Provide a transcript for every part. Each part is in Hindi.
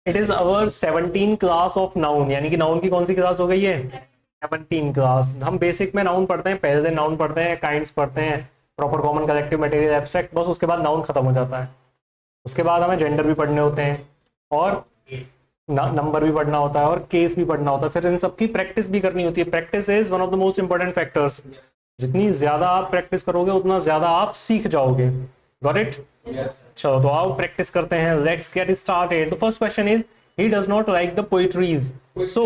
It is our 17 class of noun, यानी कि नाउन की कौन सी क्लास हो गई है? 17 क्लास। हम बेसिक में नाउन पढ़ते हैं, पहले दिन नाउन पढ़ते हैं, काइंड्स पढ़ते हैं, proper common collective material abstract, बस उसके बाद नाउन खत्म हो जाता है। उसके बाद हमें जेंडर भी पढ़ने होते हैं और नंबर भी पढ़ना होता है और केस भी पढ़ना होता है, फिर इन सबकी प्रैक्टिस भी करनी होती है। Practice is one of the most important factors. जितनी ज्यादा आप प्रैक्टिस करोगे उतना ज्यादा आप सीख जाओगे। Got it? चलो तो आओ प्रैक्टिस करते हैं। Let's get started. The first question is he does not like the poetries, so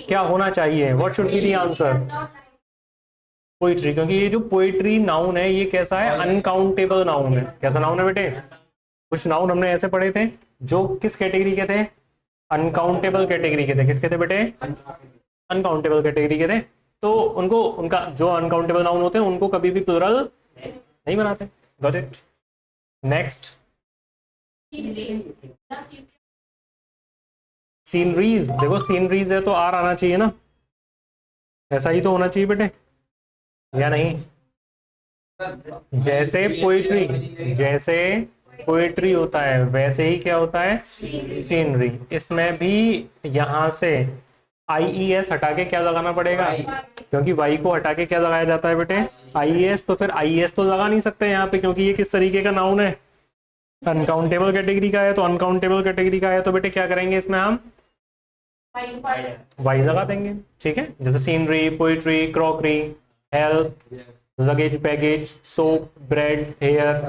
क्या होना चाहिए? What should be the answer? Poetry, क्योंकि ये जो पोइट्री नाउन है ये कैसा है? अनकाउंटेबल नाउन है। कैसा नाउन है बेटे? कुछ नाउन हमने ऐसे पढ़े थे जो किस कैटेगरी के थे? अनकाउंटेबल कैटेगरी के थे। किसके थे बेटे? अनकाउंटेबल कैटेगरी के थे। तो उनको, उनका जो अनकाउंटेबल नाउन होते हैं उनको कभी भी प्लुरल नहीं बनाते। Got it? Next, sceneries. देखो सीनरीज है तो आर आना चाहिए ना, ऐसा ही तो होना चाहिए बेटे, या नहीं? जैसे पोइट्री, जैसे पोइट्री होता है वैसे ही क्या होता है? सीनरी। इसमें भी यहां से IES हटा के क्या लगाना पड़ेगा? क्योंकि वाई को हटा के क्या लगाया जाता है बेटे? IES। तो फिर IES तो लगा नहीं सकते यहाँ पे, क्योंकि ये किस तरीके का नाउन है? अनकाउंटेबल कैटेगरी का है। तो अनकाउंटेबल कैटेगरी का है तो बेटे क्या करेंगे इसमें? हम वाई लगा देंगे। ठीक है, जैसे scenery, poetry, crockery, health, luggage, baggage, soap, bread, hair.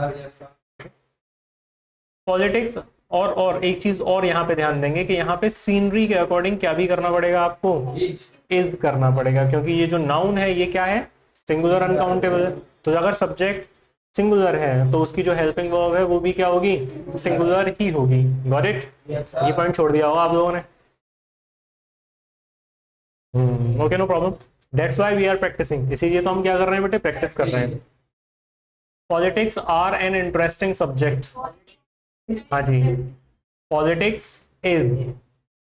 Politics. और एक चीज और यहाँ पे ध्यान देंगे कि यहाँ पे सीनरी के अकॉर्डिंग क्या भी करना पड़ेगा आपको? इज करना पड़ेगा, क्योंकि ये जो नाउन है ये क्या है? सिंगुलर अनकाउंटेबल है। तो अगर सब्जेक्ट सिंगुलर है तो उसकी जो हेल्पिंग वर्ब है वो भी क्या होगी? सिंगुलर ही होगी। Got it? ये पॉइंट छोड़ दिया होगा आप लोगों ने। Okay, no problem. That's why we are practising. इसीलिए तो हम क्या कर रहे हैं बेटे? प्रैक्टिस कर रहे हैं। Politics are an interesting subject. हाँ जी, पॉलिटिक्स इज,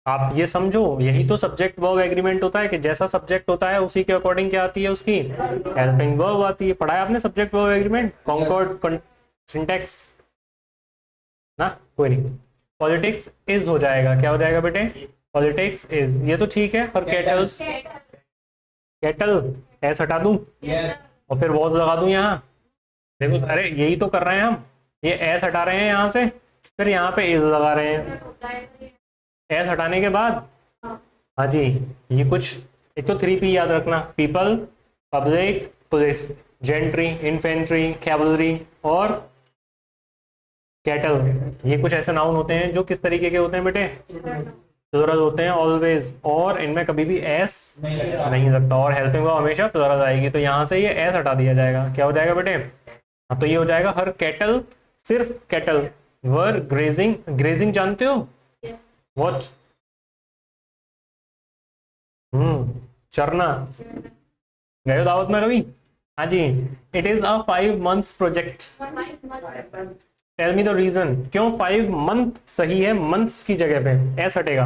आप ये समझो यही तो सब्जेक्ट वर्ब एग्रीमेंट होता है कि जैसा सब्जेक्ट होता है उसी के अकॉर्डिंग क्या आती है? उसकी हेल्पिंग वर्ब आती है। पढ़ा है आपने subject verb agreement, concord, syntax ना? कोई नहीं। पॉलिटिक्स इज हो जाएगा। क्या हो जाएगा बेटे? Politics is. ये तो ठीक है, पर कैटल्स, कैटल एस हटा दूं और फिर वॉज लगा दूं यहाँ? देखो, अरे यही तो कर रहे हैं हम। ये एस हटा रहे हैं यहाँ से, फिर यहाँ पे इज लगा रहे हैं। एस हटाने के बाद, हाँ जी, ये कुछ, एक तो 3P याद रखना: people, public, police, gentry, infantry, cavalry और कैटल। ये कुछ ऐसे नाउन होते हैं जो किस तरीके के होते हैं बेटे? प्लुरल होते हैं ऑलवेज, और इनमें कभी भी एस नहीं लगता, और हेल्पिंग वर्ब हमेशा प्लुरल आएगी। तो यहाँ से ये एस हटा दिया जाएगा। क्या हो जाएगा बेटे? हाँ, तो ये हो जाएगा हर कैटल, सिर्फ कैटल वर ग्रेजिंग। ग्रेजिंग जानते हो? व्हाट? चरना। गए हो दावत में कभी? हाँ जी। It is a 5 months project. Tell me the reason क्यों 5 month सही है, मंथ्स की जगह पे एस हटेगा?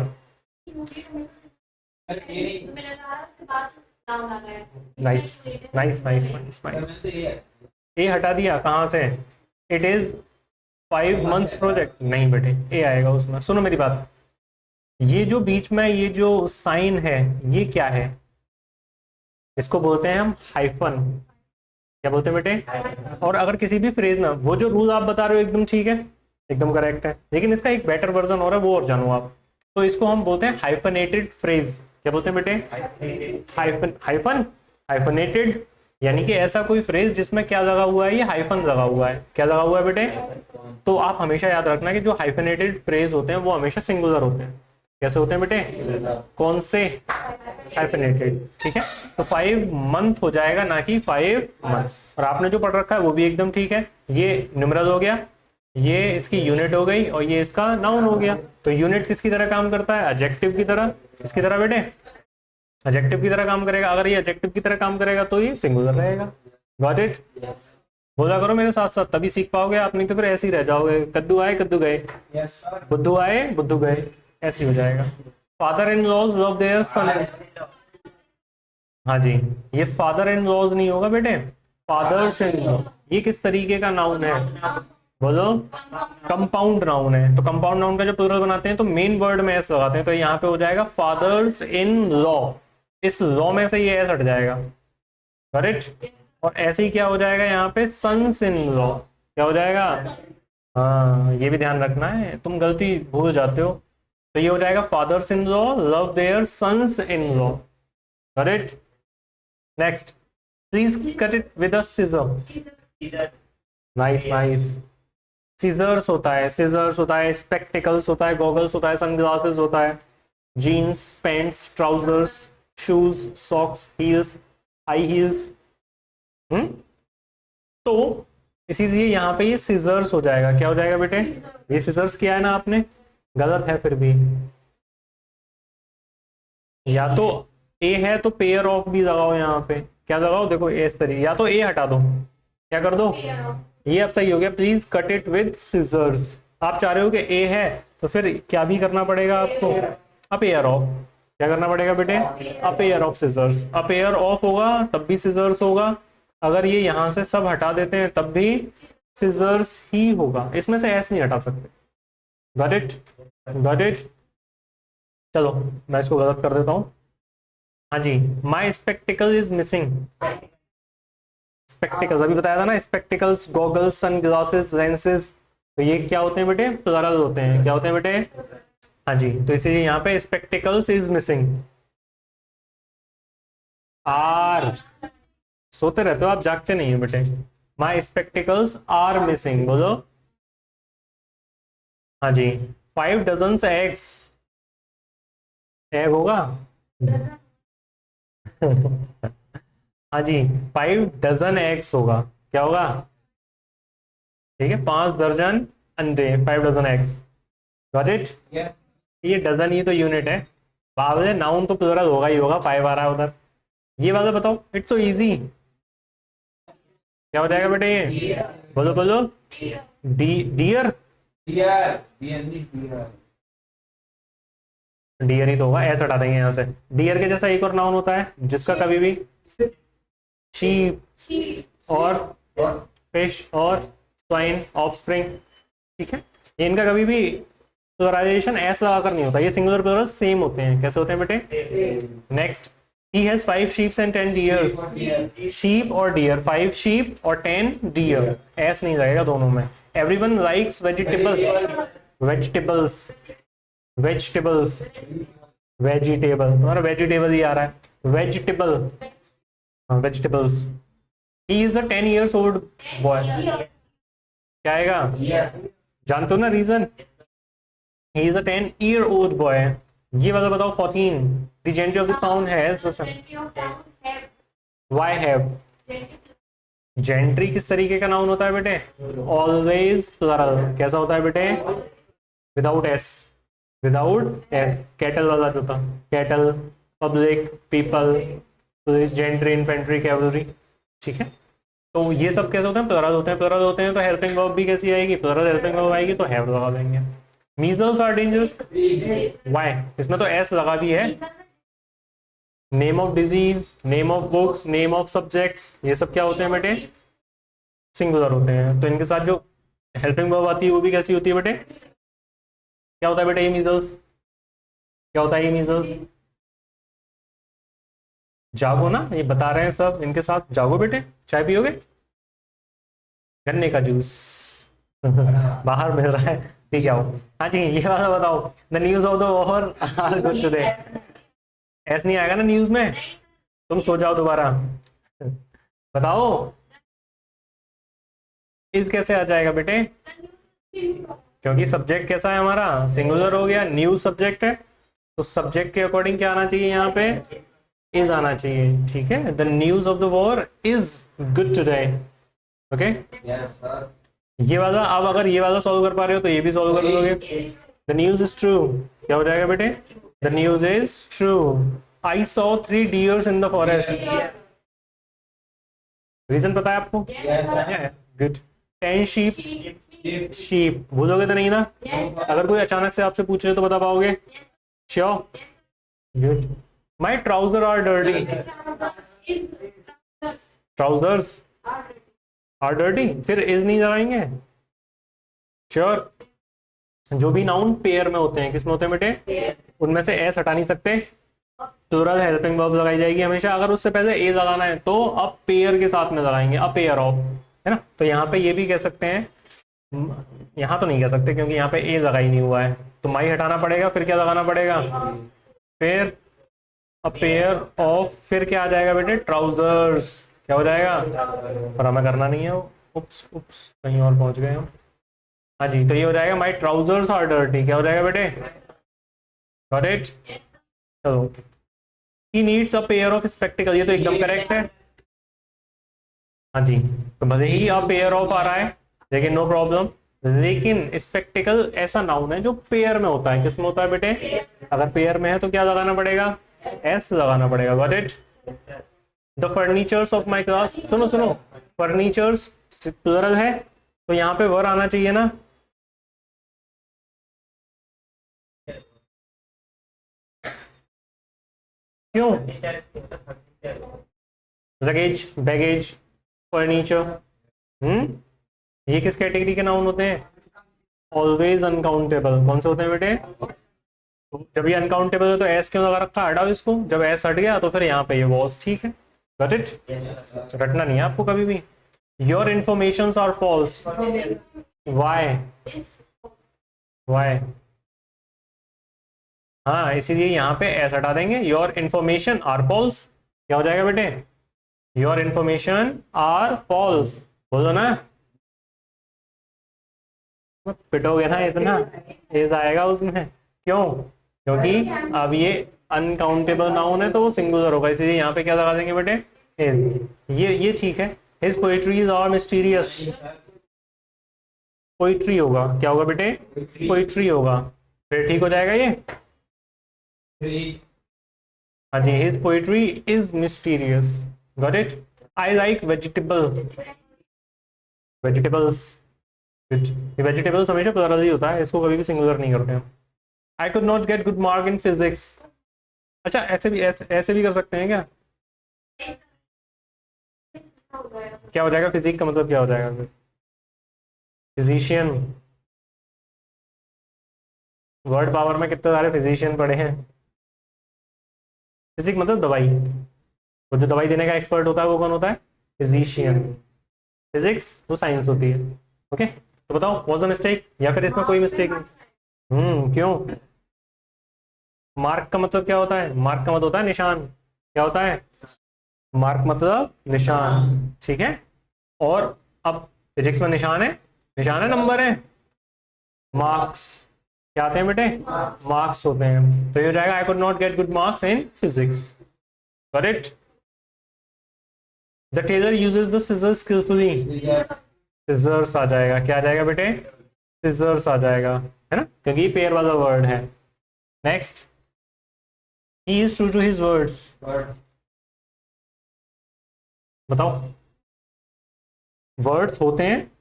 Nice nice nice nice nice. A हटा दिया कहाँ से? It is 5 months project. नहीं बेटे, ए आएगा उसमें। सुनो मेरी बात, ये जो बीच में ये जो साइन है ये क्या है? इसको बोलते हैं हम हाइफन। क्या बोलते हैं बेटे? और अगर किसी भी फ्रेज में, वो जो रूल आप बता रहे हो एकदम ठीक है, एकदम करेक्ट है, लेकिन इसका एक बेटर वर्जन हो रहा है, वो और जानो आप। तो इसको हम बोलते हैं हाइफनेटेड फ्रेज। क्या बोलते हैं बेटे? हाइफन, हाइफन, हाइफनेटेड, यानी कि ऐसा कोई फ्रेज जिसमें क्या लगा हुआ है? ये हाइफन लगा हुआ है। क्या लगा हुआ है बेटे? तो आप हमेशा याद रखना कि जो हाइफनेटेड फ्रेज होते हैं वो हमेशा सिंगुलर होते हैं। कैसे होते हैं बेटे? कौन से? हाइफनेटेड। ठीक है, तो 5 month हो जाएगा, ना कि 5 months। और आपने जो पढ़ रखा है वो भी एकदम ठीक है। ये न्यूमेरल हो गया, ये इसकी यूनिट हो गई, और ये इसका नाउन हो गया। तो यूनिट किसकी तरह काम करता है? एडजेक्टिव की तरह। किसकी तरह बेटे? एडजेक्टिव की तरह काम करेगा। अगर ये एडजेक्टिव की तरह काम करेगा तो ये सिंगुलर रहेगा। Got it? बोला करो मेरे साथ साथ, तभी सीख पाओगे आप, नहीं तो फिर ऐसे ही रह जाओगे। कद्दू आए कद्दू गए, बुद्धू आए बुद्धू गए, ऐसे ही हो जाएगा। Father in laws love their son. हाँ जी, ये फादर इन लॉज नहीं होगा बेटे, फादर्स इन लॉ। ये किस तरीके का नाउन है? बोलो। कंपाउंड नाउन है, तो कंपाउंड नाउन का जो प्लूरल बनाते हैं तो मेन वर्ड में एस लगाते हैं, तो यहाँ पे हो जाएगा फादर्स इन लॉ। इस लॉ में से ये एस हट जाएगा, करेक्ट। और ऐसे ही क्या हो जाएगा यहाँ पे, सन्स इन लॉ, क्या हो जाएगा। हाँ, ये भी ध्यान रखना है, तुम गलती भूल जाते हो। तो ये हो जाएगा fathers in law love their sons in law, correct. Next, please cut it with a scissor. Nice nice. Scissors होता है, सीजर्स होता है, स्पेक्टिकल्स होता है, गॉगल्स होता है, सनग्लासेस होता है, jeans, pants, trousers, shoes, socks, heels, high heels. तो इसीलिए यहाँ पे ये सीजर्स हो जाएगा, क्या हो जाएगा बेटे। ये सीजर्स किया है ना आपने, गलत है फिर भी। या तो ए है तो पेयर ऑफ भी लगाओ यहाँ पे, क्या लगाओ, देखो ए इस तरीके, या तो ए हटा दो, क्या कर दो, ये अब सही हो गया। Please cut it with scissors. आप चाह रहे हो कि ए है तो फिर क्या भी करना पड़ेगा आपको, अ पेयर ऑफ। क्या करना पड़ेगा बेटे, a pair of scissors. A pair of होगा तब भी सिजर्स होगा, अगर ये यहां से सब हटा देते हैं तब भी सिजर्स ही होगा, इसमें से एस नहीं हटा सकते। Got it, got it. चलो मैं इसको गलत कर देता हूँ। हाँ जी, my spectacle is missing. Spectacles अभी बताया था ना, spectacles, goggles, sunglasses, lenses, तो ये क्या होते हैं बेटे, प्लरल होते हैं, क्या होते हैं बेटे। हाँ जी, तो इसीलिए यहाँ पे स्पेक्टिकल्स इज मिसिंग। आर, सोते रहते हो आप, जागते नहीं हो बेटे। माई स्पेक्टिकल्स आर मिसिंग, बोलो। हाँ जी, 5 डजन एग्स, एग होगा। हाँ जी, 5 डजन एग्स होगा, क्या होगा। ठीक है, 5 दर्जन अंडे, 5 डजन एग्स। Got it. ये डजन ही तो यूनिट है, बाद में नाउन तो प्लूरल होगा ही होगा, 5 आ रहा है उधर। ये वाला बताओ, इट्स सो इजी, क्या हो जाएगा बेटे ये, बोलो बोलो। डी, डियर, डियर ही तो होगा, ऐसा हटा देंगे यहाँ से। डियर के जैसा एक और नाउन होता है जिसका कभी भी शीप और फिश और स्वाइन, ऑफस्प्रिंग, ठीक है, ये इनका कभी भी प्लुरलाइजेशन एस लगाकर नहीं होता, ये सिंगुलर प्लुरल सेम होते हैं। कैसे होते हैं बेटे। Next, he has 5 sheep and 10 deers। sheep और deer, 5 sheep और 10 deer, एस नहीं लगेगा दोनों में। everyone likes vegetables, vegetables, vegetable, तुम्हारा vegetable ही आ रहा है, vegetable, हाँ vegetables। he is a 10 years old boy, क्या आएगा, जानते हो ना reason, he is a 10-year-old boy। ये वाला बताओ 14, the gentry of the sound has, why have, gentry किस तरीके का नाउन होता है बेटे, ऑलवेज प्लरल, कैसा होता है बेटे, without S, without S. Cattle वाला जो था, cattle, public, people, police, gentry, infantry, cavalry, ठीक है। तो ये सब कैसे होते हैं, प्लरल होते हैं, प्लरल होते हैं तो हेल्पिंग वर्ब भी कैसी आएगी, प्लरल हेल्पिंग वर्ब आएगी तो हैव लगा देंगे। मीजल्स आर डेंजरस, व्हाई, इसमें तो एस लगा भी है। Name of disease, name of books, name of subjects, ये सब क्या होते हैं बेटे, सिंगुलर होते हैं, तो इनके साथ जो हेल्पिंग वर्ब आती है वो भी कैसी होती है बेटे, क्या होता है बेटे ये मीजल्स, क्या होता है ये मीजल्स, जागो ना, ये बता रहे हैं सब, इनके साथ जागो बेटे, चाय पियोगे, गन्ने का जूस बाहर मिल रहा है, ठीक है। हाँ जी, ये वाला बताओ, the news of the war are good today, S नहीं आएगा ना न्यूज में, तुम सो जाओ दोबारा बताओ, इस कैसे आ जाएगा बेटे, क्योंकि सब्जेक्ट कैसा है हमारा, सिंगुलर हो गया, न्यूज सब्जेक्ट है, तो सब्जेक्ट के अकॉर्डिंग क्या आना चाहिए यहाँ पे, इज आना चाहिए, ठीक है। The news of the war is good today, okay. ये वाला, अब अगर ये वाला सॉल्व कर पा रहे हो तो ये भी सॉल्व कर लोगे। द न्यूज इज ट्रू, क्या हो जाएगा बेटे, the news is true. I saw 3 deers in the forest, reason पता है आपको, गुड। 10 शीप, शीप भूलोगे तो नहीं ना, अगर कोई अचानक से आपसे पूछ रहे तो बता पाओगे, sure, good. My trouser are dirty, trousers are dirty, फिर इज नहीं लगाएंगे, श्योर। जो भी नाउन पेयर में होते हैं, किस में होते हैं बेटे, उनमें से एस हटा नहीं सकते, प्लूरल हेल्पिंग वर्ब लगाई जाएगी हमेशा। अगर उससे पहले ए लगाना है तो अब पेयर के साथ में लगाएंगे, अ पेयर ऑफ, है ना। तो यहाँ पे ये भी कह सकते हैं, यहाँ तो नहीं कह सकते क्योंकि यहाँ पे ए लगा ही नहीं हुआ है, तो माई हटाना पड़ेगा, फिर क्या लगाना पड़ेगा, फिर अ पेयर ऑफ, फिर क्या आ जाएगा बेटे, ट्राउजर्स, क्या हो जाएगा, पर हमें करना नहीं है वो, उप्स उप्स कहीं और पहुंच गए हम। हाँ जी, तो ये हो जाएगा माई ट्राउजर्स आर डर्टी, क्या हो जाएगा बेटे, गॉट इट। चलो, he needs a pair of spectacled, ये तो एकदम करेक्ट है। हाँ जी, तो भले ही अ पेयर ऑफ आ रहा है लेकिन नो प्रॉब्लम, लेकिन स्पेक्टिकल ऐसा नाउन है जो पेयर में होता है, किसमें होता है बेटे, अगर पेयर में है तो क्या लगाना पड़ेगा, एस लगाना पड़ेगा, got it. The furnitures of my class, सुनो सुनो, फर्नीचर्स प्लुरल है तो यहाँ पे वर आना चाहिए ना, क्यों, लगेज, बैगेज, फर्नीचर, ये किस कैटेगरी के नाउन होते हैं, ऑलवेज अनकाउंटेबल। कौन से होते हैं बेटे, तो जब ये अनकाउंटेबल है तो एस क्यों लगा रखा, हटाओ इसको, जब एस हट गया तो फिर यहाँ पे ये वॉज, ठीक है, गॉट इट। रटना नहीं है आपको कभी भी। Your information are false, why, why, हाँ इसीलिए यहाँ पे एस हटा देंगे, योर इन्फॉर्मेशन आर फॉल्स, क्या हो जाएगा बेटे, योर इन्फॉर्मेशन आर फॉल्स, बोलो ना, पिटोगे ना इतना, एज आएगा उसमें, क्यों, क्योंकि अब ये अनकाउंटेबल नाउन है तो वो सिंगुलर होगा, इसलिए यहाँ पे क्या लगा देंगे बेटे, एज। ये ठीक है। His poetries are mysterious, poetry होगा, क्या होगा बेटे, पोइट्री होगा, फिर ठीक हो जाएगा ये। हाँ जी, his poetry is mysterious, got it. I like vegetable, vegetables, ये वेजिटेबल्स हमेशा प्लुरल ही होता है, इसको कभी भी सिंगुलर नहीं करते हैं। I could not get good mark in physics, अच्छा ऐसे भी, ऐसे भी कर सकते हैं क्या, क्या हो जाएगा, फिजिक का मतलब क्या हो जाएगा फिर, फिजिशियन, वर्ड पावर में कितने सारे फिजिशियन पड़े हैं, फिजिक मतलब दवाई, वो जो दवाई देने का एक्सपर्ट होता है वो कौन होता है, फिजिशियन, फिजिक्स वो साइंस होती है, ओके। तो बताओ व्हाट द मिस्टेक, या फिर इसमें कोई मिस्टेक नहीं, क्यों, मार्क का मतलब क्या होता है, मार्क का मतलब होता है निशान, क्या होता है, मार्क मतलब निशान, ठीक है। और अब फिजिक्स में निशान है नंबर है, मार्क्स, क्या आते हैं बेटे, मार्क्स होते हैं, तो ये हो जाएगा I could not get good marks in physics, correct. The tailor uses the scissors skilfully, scissors आ जाएगा, क्या आ जाएगा बेटे, सिजर्स आ जाएगा, है ना, क्योंकि ये पेयर वाला वर्ड है। Next, he is true to his words, बताओ, वर्ड्स होते हैं,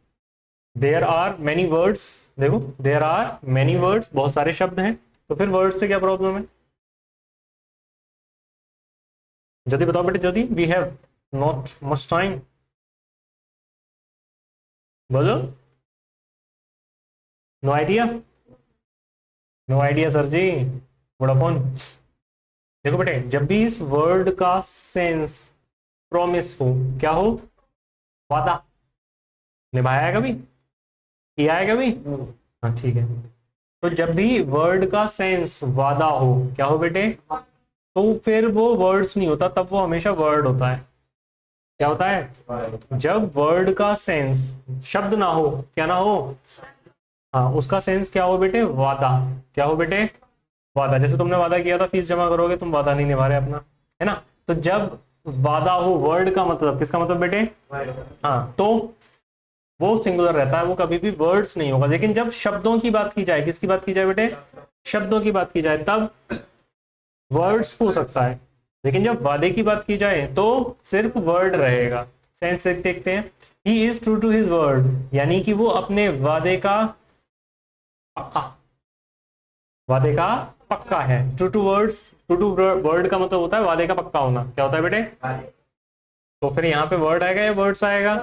देयर आर मैनी वर्ड्स, देखो देयर आर मैनी वर्ड्स, बहुत सारे शब्द हैं, तो फिर वर्ड्स से क्या प्रॉब्लम है, जल्दी बताओ बेटे जल्दी, we have not much time, बोलो, no idea, no idea sir जी, वोडाफोन। देखो बेटे, जब भी इस वर्ड का सेंस प्रॉमिस हो, क्या हो, वादा, निभाया है कभी, किया है कभी, हाँ ठीक है। तो जब भी वर्ड का सेंस वादा हो, क्या हो बेटे, तो फिर वो वर्ड्स नहीं होता, तब वो हमेशा वर्ड होता है, क्या होता है, जब वर्ड का सेंस शब्द ना हो, क्या ना हो, हाँ उसका सेंस क्या हो बेटे, वादा, क्या हो बेटे, वादा, जैसे तुमने वादा किया था फीस जमा करोगे, तुम वादा नहीं निभा रहे अपना, है ना। तो जब वादा हो, वर्ड का मतलब, किसका मतलब बेटे, हाँ, तो वो सिंगुलर रहता है, वो कभी भी वर्ड्स नहीं होगा। लेकिन जब शब्दों की बात की जाए, किसकी बात की जाए बेटे, शब्दों की बात की जाए, तब वर्ड्स हो सकता है, लेकिन जब वादे की बात की जाए तो सिर्फ वर्ड रहेगा। सेंस से देखते हैं, he is true to his word, यानी कि वो अपने वादे का पक्का, वादे का पक्का है, true to words, true to word का मतलब होता है वादे का पक्का होना, क्या होता है बेटे, तो फिर यहाँ पे वर्ड आएगा या वर्ड्स आएगा,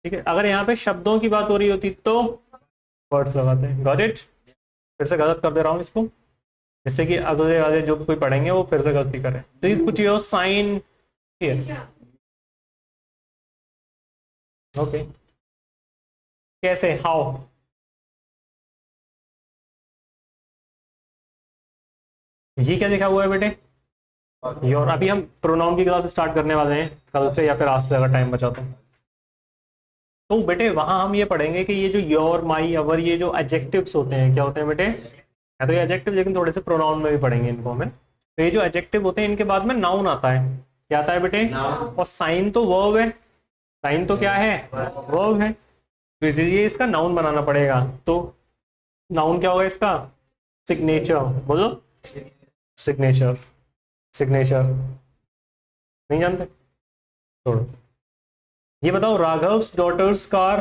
ठीक है। अगर यहाँ पे शब्दों की बात हो रही होती तो वर्ड्स लगाते हैं। Got it? फिर से गलत कर दे रहा हूँ इसको, जिससे कि अगले वाले जो कोई पढ़ेंगे वो फिर से गलती करें। Please put your sign here. Okay, कैसे, हाउ? ये क्या लिखा हुआ है बेटे? योर। अभी हम प्रोनाउन की क्लास स्टार्ट करने वाले हैं कल से, या फिर आज से अगर टाइम बचा तो बेटे वहां हम ये पढ़ेंगे कि ये जो योर, माई, अवर, ये जो एडजेक्टिव्स होते हैं क्या होते हैं बेटे? है तो ये एडजेक्टिव, लेकिन थोड़े से प्रोनाउन में भी पढ़ेंगे इनको हमें। तो ये जो एडजेक्टिव होते हैं इनके बाद में नाउन आता है। क्या आता है बेटे? और साइन तो वर्ब है। साइन तो क्या है? वर्ब है। तो इसीलिए इसका नाउन बनाना पड़ेगा। तो नाउन क्या होगा इसका? सिग्नेचर। बोलो, सिग्नेचर। सिग्नेचर नहीं जानते? छोड़ो। ये बताओ, राघव्स डॉटर्स कार,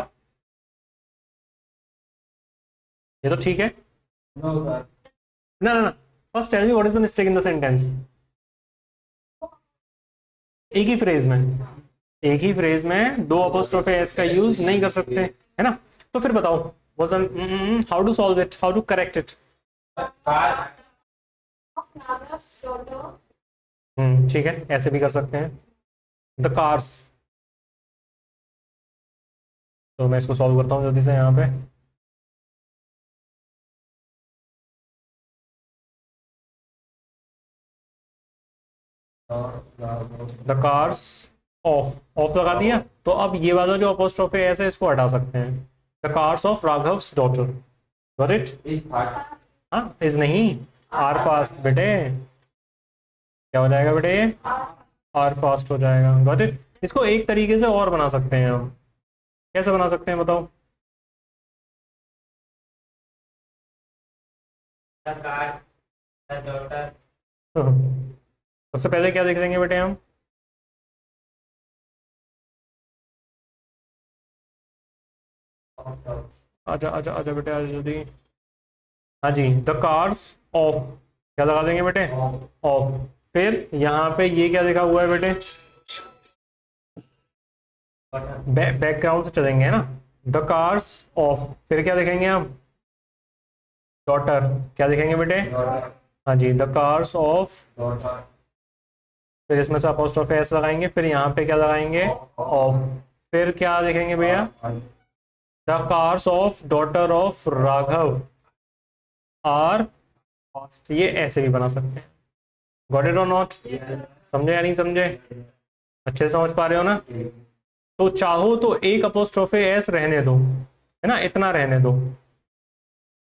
ये तो ठीक है। ना ना ना, first tell me what is the mistake in the sentence. एक ही फ्रेज में, एक ही फ्रेज में दो अपोस्ट्रोफे एस का यूज नहीं कर सकते, है ना? तो फिर बताओ, how to solve it, how to correct it? ठीक है, ऐसे भी कर सकते हैं, द कार्स। तो मैं इसको सॉल्व करता हूँ जल्दी से यहाँ पे। द कार्स ऑफ, ऑफ लगा दिया। तो अब ये वाला जो अपोस्ट्रोफे एस है इसको हटा सकते हैं। The cars of Raghav's daughter. Got it? हाँ, इज नहीं, आर फास्ट बेटे। क्या हो जाएगा बेटे? आर फास्ट हो जाएगा। Got it? इसको एक तरीके से और बना सकते हैं हम। कैसे बना सकते हैं बताओ? सबसे पहले क्या देख देंगे बेटे हम? आजा आजा आजा बेटे, आजा जल्दी। हाँ जी, द कार्स ऑफ, क्या लगा देंगे बेटे? ऑफ। फिर यहाँ पे ये क्या लिखा हुआ है बेटे? बैकग्राउंड से चलेंगे, है ना? द कार्स ऑफ, फिर क्या देखेंगे हम? डॉटर। क्या लिखेंगे बेटे? हाँ जी, द कार्स ऑफ, फिर इसमें से अपोस्ट्रोफी एस लगाएंगे, फिर यहाँ पे क्या लगाएंगे? ऑफ। फिर क्या लिखेंगे भैया? The cars of daughter of Raghav are fast. ये ऐसे भी बना सकते हैं। गॉट इट और नॉट? समझे या नहीं समझे? अच्छे से समझ पा रहे हो ना? तो चाहो तो एक अपोस्ट्रोफे एस रहने दो, है ना, इतना रहने दो,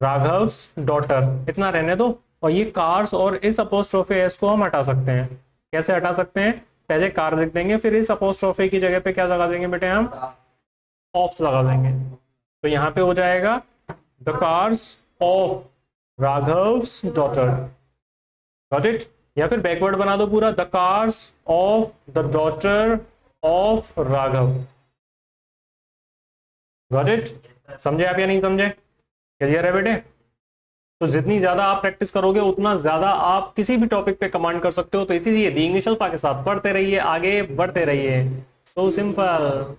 राघव्स डॉटर इतना रहने दो, और ये कार्स और इस अपोस्ट्रोफे एस को हम हटा सकते हैं। कैसे हटा सकते हैं? पहले कार लिख देंगे, फिर इस अपोस्ट्रोफे की जगह पे क्या लगा देंगे बेटे हम? ऑफ लगा देंगे। तो यहाँ पे हो जाएगा the cars of Raghav's daughter. Got it? या फिर बैकवर्ड बना दो पूरा, the cars of the daughter of Raghav. Got it? समझे आप या नहीं समझे? क्लियर है बेटे? तो जितनी ज्यादा आप प्रैक्टिस करोगे उतना ज्यादा आप किसी भी टॉपिक पे कमांड कर सकते हो। तो इसीलिए दी इंग्लिश अल्फा के साथ पढ़ते रहिए, आगे बढ़ते रहिए। So simple.